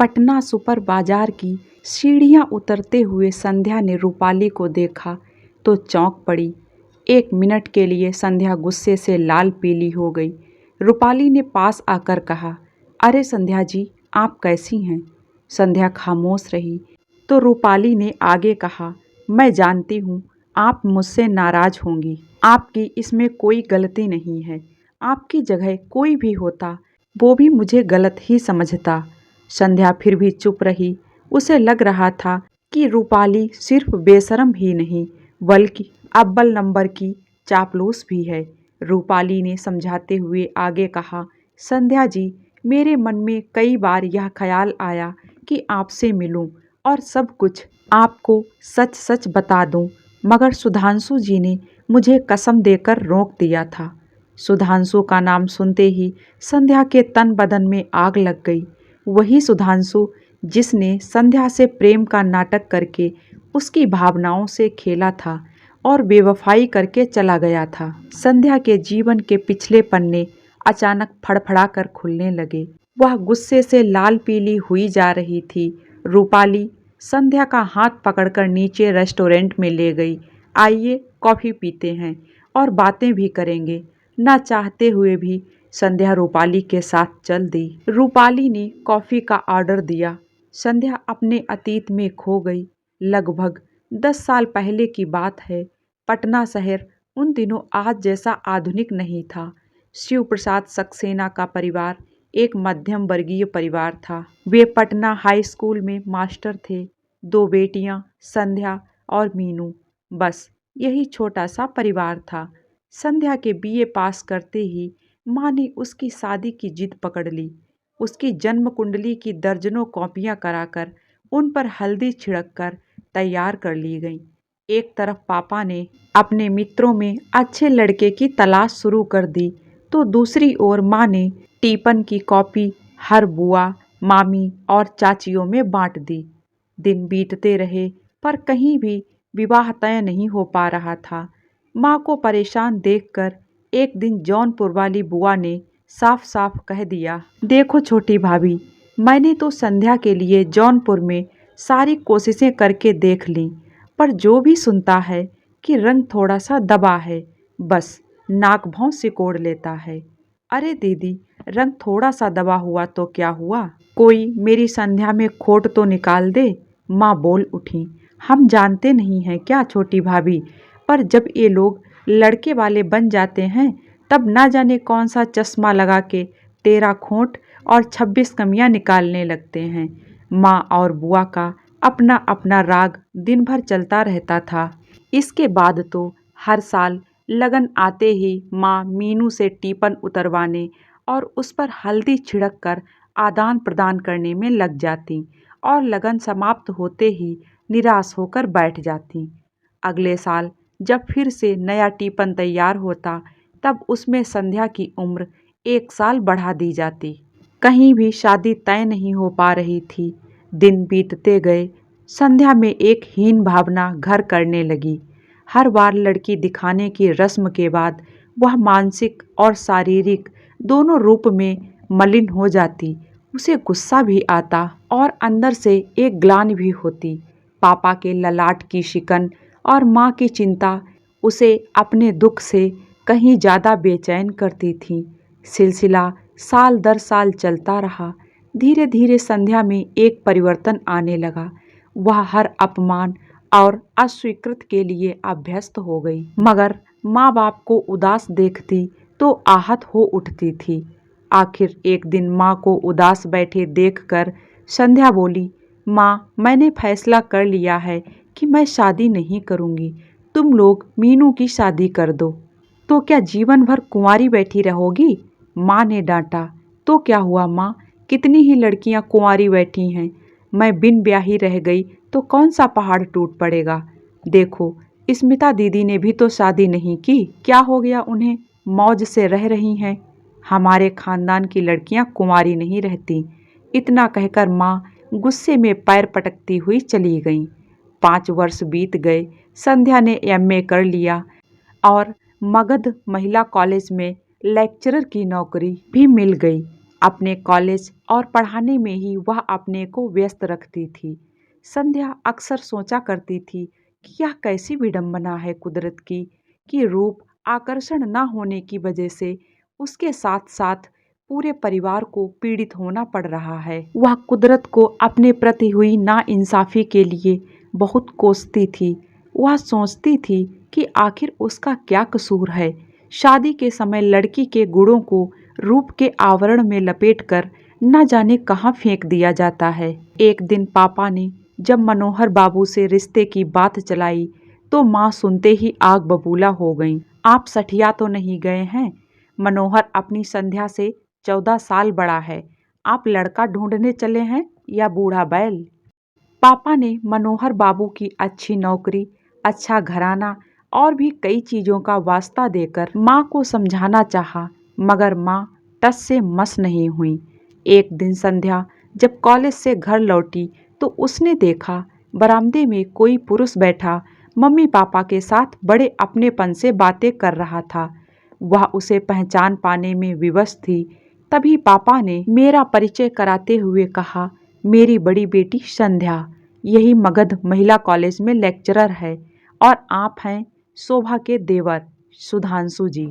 Patna super बाजार की सीढ़ियां उतरते हुए संध्या ने रूपाली को देखा तो चौंक पड़ी। 1 मिनट के लिए संध्या गुस्से से लाल पीली हो गई। रूपाली ने पास आकर कहा, अरे संध्या जी, आप कैसी हैं? संध्या खामोश रही तो रूपाली ने आगे कहा, मैं जानती हूँ आप मुझसे नाराज होंगी। आपकी इसमें कोई गलती नहीं है। आपकी जगह कोई भी होता वो भी मुझे गलत ही समझता। संध्या फिर भी चुप रही। उसे लग रहा था कि रूपाली सिर्फ बेशरम ही नहीं बल्कि अव्वल नंबर की चापलूस भी है। रूपाली ने समझाते हुए आगे कहा, संध्या जी, मेरे मन में कई बार यह ख्याल आया कि आपसे मिलूं और सब कुछ आपको सच सच बता दूं, मगर सुधांशु जी ने मुझे कसम देकर रोक दिया था। सुधांशु का नाम सुनते ही संध्या के तन बदन में आग लग गई। वही सुधांशु जिसने संध्या से प्रेम का नाटक करके उसकी भावनाओं से खेला था और बेवफाई करके चला गया था। संध्या के जीवन के पिछले पन्ने अचानक फड़फड़ा कर खुलने लगे। वह गुस्से से लाल पीली हुई जा रही थी। रूपाली संध्या का हाथ पकड़कर नीचे रेस्टोरेंट में ले गई। आइए कॉफ़ी पीते हैं और बातें भी करेंगे। ना चाहते हुए भी संध्या रूपाली के साथ चल दी। रूपाली ने कॉफ़ी का ऑर्डर दिया। संध्या अपने अतीत में खो गई। लगभग 10 साल पहले की बात है। पटना शहर उन दिनों आज जैसा आधुनिक नहीं था। शिव प्रसाद सक्सेना का परिवार एक मध्यम वर्गीय परिवार था। वे पटना हाई स्कूल में मास्टर थे। 2 बेटियां, संध्या और मीनू। बस यही छोटा सा परिवार था। संध्या के बीए पास करते ही माँ ने उसकी शादी की जिद पकड़ ली। उसकी जन्म कुंडली की दर्जनों कॉपियां कराकर उन पर हल्दी छिड़ककर तैयार कर ली गई। एक तरफ पापा ने अपने मित्रों में अच्छे लड़के की तलाश शुरू कर दी तो दूसरी ओर माँ ने टीपन की कॉपी हर बुआ, मामी और चाचियों में बांट दी। दिन बीतते रहे पर कहीं भी विवाह तय नहीं हो पा रहा था। माँ को परेशान देखकर एक दिन जौनपुर वाली बुआ ने साफ साफ कह दिया, देखो छोटी भाभी, मैंने तो संध्या के लिए जौनपुर में सारी कोशिशें करके देख ली, पर जो भी सुनता है कि रंग थोड़ा सा दबा है, बस नाक भौं सिकोड़ लेता है। अरे दीदी, रंग थोड़ा सा दबा हुआ तो क्या हुआ? कोई मेरी संध्या में खोट तो निकाल दे। माँ बोल उठी, हम जानते नहीं हैं क्या छोटी भाभी, पर जब ये लोग लड़के वाले बन जाते हैं तब ना जाने कौन सा चश्मा लगा के 13 खोट और 26 कमियां निकालने लगते हैं। माँ और बुआ का अपना अपना राग दिन भर चलता रहता था। इसके बाद तो हर साल लगन आते ही माँ मीनू से टीपन उतरवाने और उस पर हल्दी छिड़क कर आदान प्रदान करने में लग जाती और लगन समाप्त होते ही निराश होकर बैठ जाती। अगले साल जब फिर से नया टीपन तैयार होता तब उसमें संध्या की उम्र 1 साल बढ़ा दी जाती। कहीं भी शादी तय नहीं हो पा रही थी। दिन बीतते गए। संध्या में एक हीन भावना घर करने लगी। हर बार लड़की दिखाने की रस्म के बाद वह मानसिक और शारीरिक दोनों रूप में मलिन हो जाती। उसे गुस्सा भी आता और अंदर से एक ग्लानि भी होती। पापा के ललाट की शिकन और माँ की चिंता उसे अपने दुख से कहीं ज़्यादा बेचैन करती थी। सिलसिला साल दर साल चलता रहा। धीरे धीरे संध्या में एक परिवर्तन आने लगा। वह हर अपमान और अस्वीकृत के लिए अभ्यस्त हो गई। मगर माँ बाप को उदास देखती तो आहत हो उठती थी। आखिर एक दिन माँ को उदास बैठे देखकर संध्या बोली, माँ, मैंने फैसला कर लिया है कि मैं शादी नहीं करूँगी। तुम लोग मीनू की शादी कर दो। तो क्या जीवन भर कुंवारी बैठी रहोगी? माँ ने डांटा। तो क्या हुआ माँ, कितनी ही लड़कियाँ कुंवारी बैठी हैं। मैं बिन ब्याही रह गई तो कौन सा पहाड़ टूट पड़ेगा। देखो, स्मिता दीदी ने भी तो शादी नहीं की। क्या हो गया उन्हें? मौज से रह रही हैं। हमारे खानदान की लड़कियां कुंवारी नहीं रहती। इतना कहकर माँ गुस्से में पैर पटकती हुई चली गईं। 5 वर्ष बीत गए। संध्या ने एमए कर लिया और मगध महिला कॉलेज में लेक्चरर की नौकरी भी मिल गई। अपने कॉलेज और पढ़ाने में ही वह अपने को व्यस्त रखती थी। संध्या अक्सर सोचा करती थी कि यह कैसी विडंबना है कुदरत की कि रूप आकर्षण न होने की वजह से उसके साथ साथ पूरे परिवार को पीड़ित होना पड़ रहा है। वह कुदरत को अपने प्रति हुई नाइंसाफी के लिए बहुत कोसती थी। वह सोचती थी कि आखिर उसका क्या कसूर है। शादी के समय लड़की के गुणों को रूप के आवरण में लपेटकर न जाने कहाँ फेंक दिया जाता है। एक दिन पापा ने जब मनोहर बाबू से रिश्ते की बात चलाई तो माँ सुनते ही आग बबूला हो गईं। आप सठिया तो नहीं गए हैं? मनोहर अपनी संध्या से 14 साल बड़ा है। आप लड़का ढूंढने चले हैं या बूढ़ा बैल? पापा ने मनोहर बाबू की अच्छी नौकरी, अच्छा घराना और भी कई चीज़ों का वास्ता देकर माँ को समझाना चाहा, मगर माँ टस से मस नहीं हुई। एक दिन संध्या जब कॉलेज से घर लौटी तो उसने देखा बरामदे में कोई पुरुष बैठा मम्मी पापा के साथ बड़े अपनेपन से बातें कर रहा था। वह उसे पहचान पाने में विवश थी। तभी पापा ने मेरा परिचय कराते हुए कहा, मेरी बड़ी बेटी संध्या, यही मगध महिला कॉलेज में लेक्चरर है और आप हैं शोभा के देवर सुधांशु जी।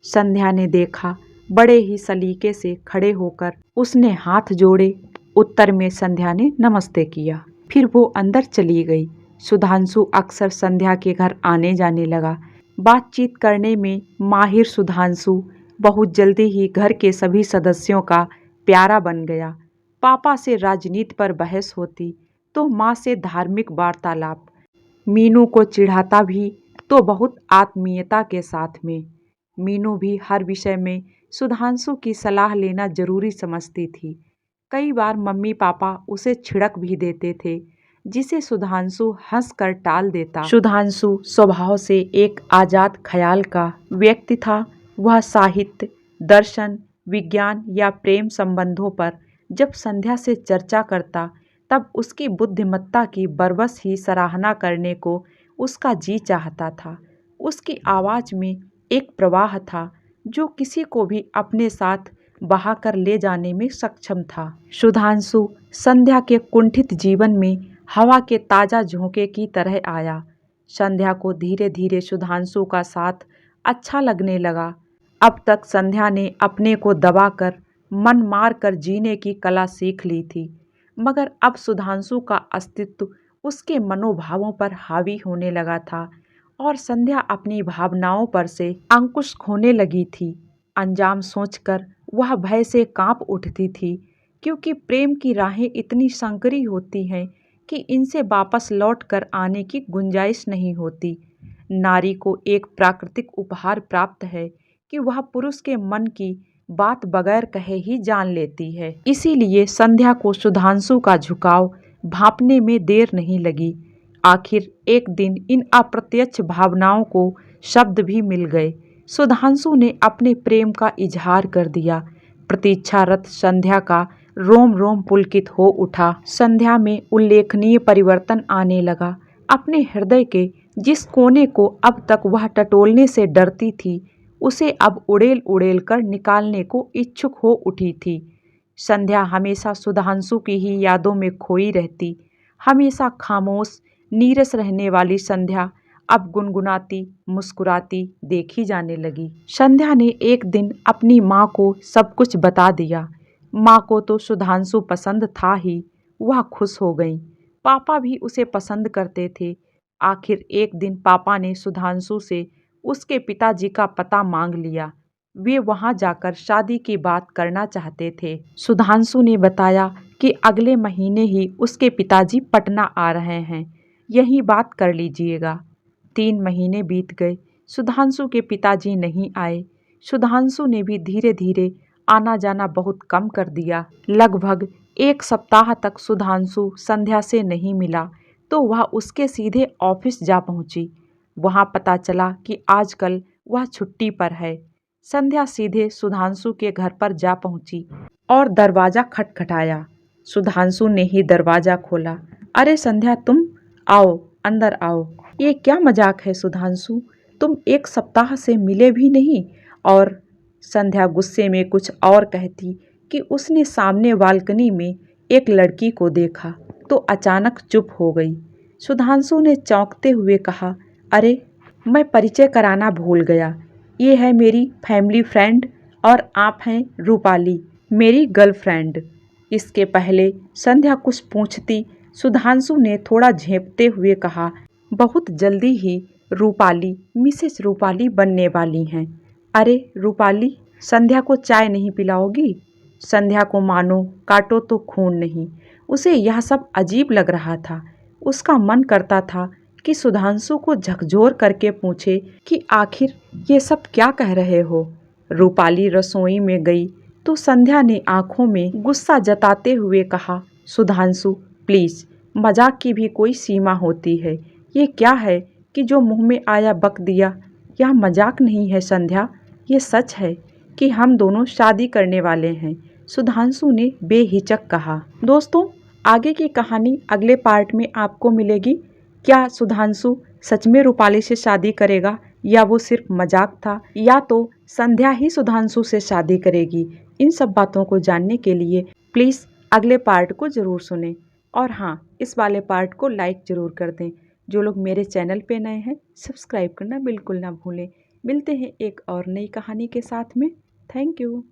संध्या ने देखा, बड़े ही सलीके से खड़े होकर उसने हाथ जोड़े। उत्तर में संध्या ने नमस्ते किया, फिर वो अंदर चली गई। सुधांशु अक्सर संध्या के घर आने जाने लगा। बातचीत करने में माहिर सुधांशु बहुत जल्दी ही घर के सभी सदस्यों का प्यारा बन गया। पापा से राजनीति पर बहस होती तो माँ से धार्मिक वार्तालाप। मीनू को चिढ़ाता भी तो बहुत आत्मीयता के साथ में। मीनू भी हर विषय में सुधांशु की सलाह लेना जरूरी समझती थी। कई बार मम्मी पापा उसे छिड़क भी देते थे, जिसे सुधांशु हंसकर टाल देता। सुधांशु स्वभाव से एक आजाद ख्याल का व्यक्ति था। वह साहित्य, दर्शन, विज्ञान या प्रेम संबंधों पर जब संध्या से चर्चा करता तब उसकी बुद्धिमत्ता की बरबस ही सराहना करने को उसका जी चाहता था। उसकी आवाज़ में एक प्रवाह था जो किसी को भी अपने साथ बहा कर ले जाने में सक्षम था। सुधांशु संध्या के कुंठित जीवन में हवा के ताज़ा झोंके की तरह आया। संध्या को धीरे धीरे सुधांशु का साथ अच्छा लगने लगा। अब तक संध्या ने अपने को दबाकर मन मार कर जीने की कला सीख ली थी, मगर अब सुधांशु का अस्तित्व उसके मनोभावों पर हावी होने लगा था और संध्या अपनी भावनाओं पर से अंकुश खोने लगी थी। अंजाम सोचकर वह भय से कांप उठती थी, क्योंकि प्रेम की राहें इतनी संकरी होती हैं कि इनसे वापस लौट कर आने की गुंजाइश नहीं होती। नारी को एक प्राकृतिक उपहार प्राप्त है कि वह पुरुष के मन की बात बगैर कहे ही जान लेती है। इसीलिए संध्या को सुधांशु का झुकाव भांपने में देर नहीं लगी। आखिर एक दिन इन अप्रत्यक्ष भावनाओं को शब्द भी मिल गए। सुधांशु ने अपने प्रेम का इजहार कर दिया। प्रतीक्षारत संध्या का रोम रोम पुलकित हो उठा। संध्या में उल्लेखनीय परिवर्तन आने लगा। अपने हृदय के जिस कोने को अब तक वह टटोलने से डरती थी, उसे अब उड़ेल उड़ेल कर निकालने को इच्छुक हो उठी थी। संध्या हमेशा सुधांशु की ही यादों में खोई रहती। हमेशा खामोश नीरस रहने वाली संध्या अब गुनगुनाती मुस्कुराती देखी जाने लगी। संध्या ने एक दिन अपनी माँ को सब कुछ बता दिया। माँ को तो सुधांशु पसंद था ही, वह खुश हो गईं। पापा भी उसे पसंद करते थे। आखिर एक दिन पापा ने सुधांशु से उसके पिताजी का पता मांग लिया। वे वहां जाकर शादी की बात करना चाहते थे। सुधांशु ने बताया कि अगले महीने ही उसके पिताजी पटना आ रहे हैं, यही बात कर लीजिएगा। 3 महीने बीत गए, सुधांशु के पिताजी नहीं आए। सुधांशु ने भी धीरे धीरे आना जाना बहुत कम कर दिया। लगभग 1 सप्ताह तक सुधांशु संध्या से नहीं मिला तो वह उसके सीधे ऑफिस जा पहुंची। वहां पता चला कि आजकल वह छुट्टी पर है। संध्या सीधे सुधांशु के घर पर जा पहुंची और दरवाज़ा खटखटाया। सुधांशु ने ही दरवाज़ा खोला। अरे संध्या, तुम आओ, अंदर आओ। ये क्या मजाक है सुधांशु, तुम 1 सप्ताह से मिले भी नहीं। और संध्या गुस्से में कुछ और कहती कि उसने सामने बालकनी में एक लड़की को देखा तो अचानक चुप हो गई। सुधांशु ने चौंकते हुए कहा, अरे मैं परिचय कराना भूल गया। ये है मेरी फैमिली फ्रेंड और आप हैं रूपाली, मेरी गर्लफ्रेंड। इसके पहले संध्या कुछ पूछती, सुधांशु ने थोड़ा झेंपते हुए कहा, बहुत जल्दी ही रूपाली मिसेस रूपाली बनने वाली हैं। अरे रूपाली, संध्या को चाय नहीं पिलाओगी? संध्या को मानो काटो तो खून नहीं। उसे यह सब अजीब लग रहा था। उसका मन करता था कि सुधांशु को झकझोर करके पूछे कि आखिर ये सब क्या कह रहे हो। रूपाली रसोई में गई तो संध्या ने आंखों में गुस्सा जताते हुए कहा, सुधांशु प्लीज़, मजाक की भी कोई सीमा होती है। ये क्या है कि जो मुंह में आया बक दिया? यह मजाक नहीं है संध्या, ये सच है कि हम दोनों शादी करने वाले हैं, सुधांशु ने बेहिचक कहा। दोस्तों, आगे की कहानी अगले पार्ट में आपको मिलेगी। क्या सुधांशु सच में रूपाली से शादी करेगा या वो सिर्फ मजाक था, या तो संध्या ही सुधांशु से शादी करेगी? इन सब बातों को जानने के लिए प्लीज़ अगले पार्ट को ज़रूर सुनें। और हाँ, इस वाले पार्ट को लाइक ज़रूर कर दें। जो लोग मेरे चैनल पे नए हैं, सब्सक्राइब करना बिल्कुल ना भूलें। मिलते हैं एक और नई कहानी के साथ में। Thank you.